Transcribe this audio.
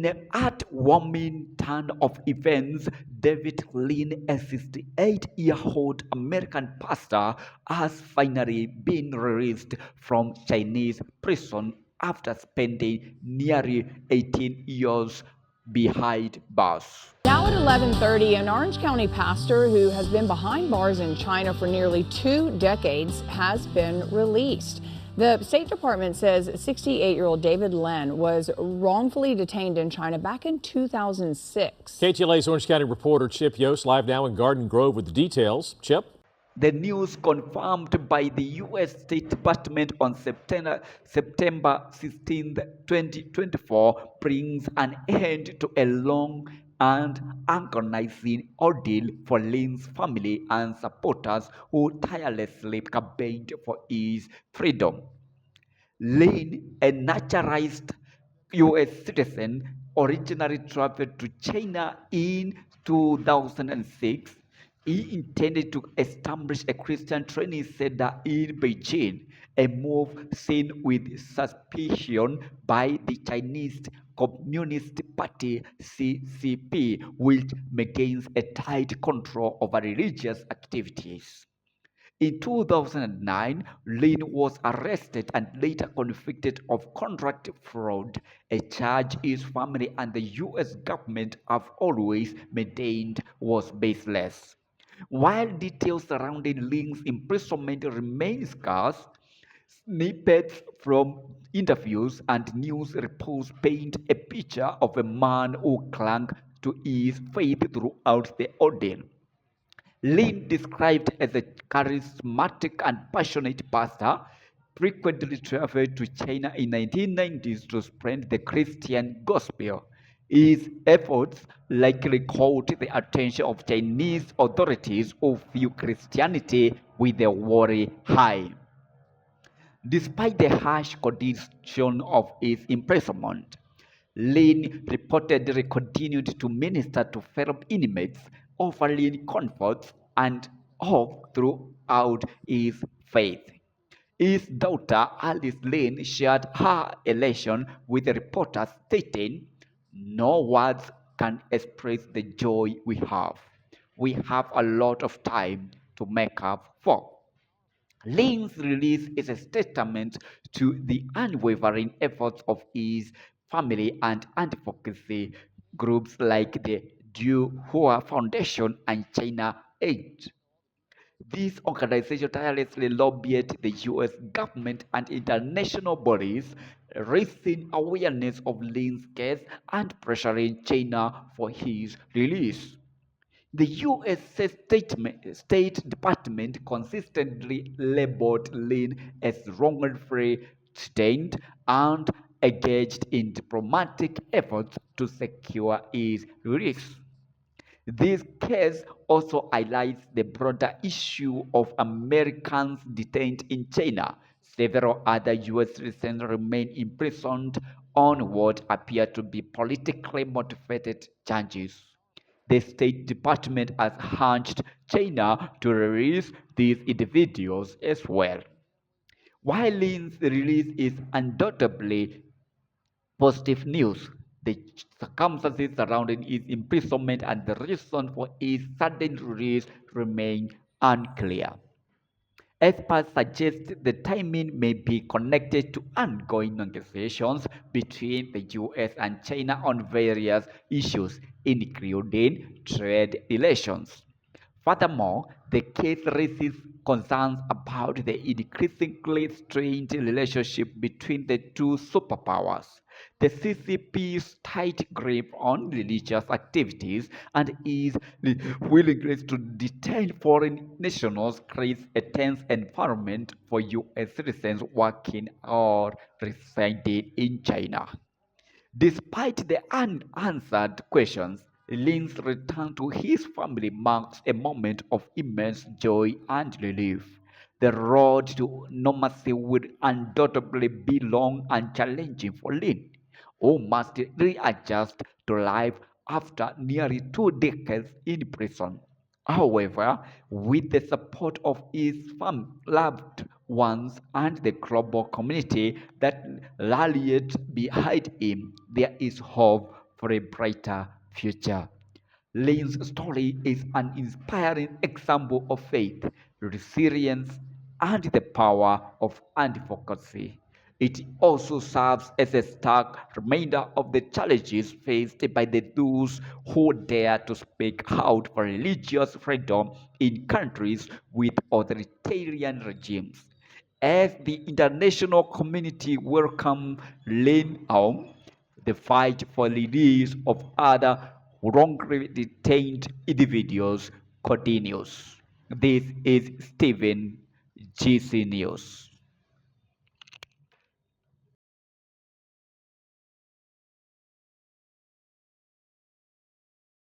In a heartwarming turn of events, David Lin, a 68-year-old American pastor, has finally been released from Chinese prison after spending nearly 18 years behind bars. Now at 11:30, an Orange County pastor who has been behind bars in China for nearly 2 decades has been released. The State Department says 68-year-old David Lin was wrongfully detained in China back in 2006. KTLA's Orange County reporter Chip Yost live now in Garden Grove with the details. Chip? The news confirmed by the U.S. State Department on September 16, 2024, brings an end to a long and agonizing ordeal for Lin's family and supporters who tirelessly campaigned for his freedom. Lin, a naturalized U.S. citizen, originally traveled to China in 2006. He intended to establish a Christian training center in Beijing, a move seen with suspicion by the Chinese Communist Party CCP, which maintains a tight control over religious activities. In 2009, Lin was arrested and later convicted of contract fraud, a charge his family and the U.S. government have always maintained was baseless. While details surrounding Lin's imprisonment remain scarce, snippets from interviews and news reports paint a picture of a man who clung to his faith throughout the ordeal. Lin, described as a charismatic and passionate pastor, frequently traveled to China in 1990s to spread the Christian gospel. His efforts likely caught the attention of Chinese authorities who view Christianity with a wary eye. Despite the harsh condition of his imprisonment, Lin reportedly continued to minister to fellow inmates, offering comfort and hope throughout his faith. His daughter, Alice Lin, shared her elation with reporters, stating, "No words can express the joy we have. We have a lot of time to make up for." Lin's release is a testament to the unwavering efforts of his family and advocacy groups like the Du Hua Foundation and China Aid. These organizations tirelessly lobbied the U.S. government and international bodies, raising awareness of Lin's case and pressuring China for his release. The U.S. State Department consistently labeled Lin as wrongfully detained and engaged in diplomatic efforts to secure his release. This case also highlights the broader issue of Americans detained in China. Several other U.S. citizens remain imprisoned on what appear to be politically motivated charges. The State Department has urged China to release these individuals as well. While Lin's release is undoubtedly positive news, the circumstances surrounding his imprisonment and the reason for his sudden release remain unclear. Experts suggest the timing may be connected to ongoing negotiations between the US and China on various issues, including trade relations. Furthermore, the case raises concerns about the increasingly strained relationship between the two superpowers. The CCP's tight grip on religious activities and its willingness to detain foreign nationals creates a tense environment for U.S. citizens working or residing in China. Despite the unanswered questions, Lin's return to his family marks a moment of immense joy and relief. The road to normalcy would undoubtedly be long and challenging for Lin, who must readjust to life after nearly 2 decades in prison. However, with the support of his loved ones and the global community that rallied behind him, there is hope for a brighter future. Lynn's story is an inspiring example of faith, resilience, and the power of advocacy. It also serves as a stark reminder of the challenges faced by those who dare to speak out for religious freedom in countries with authoritarian regimes. As the international community welcomes Lynn home, the fight for release of other wrongly detained individuals continues. This is Stephen, GC News.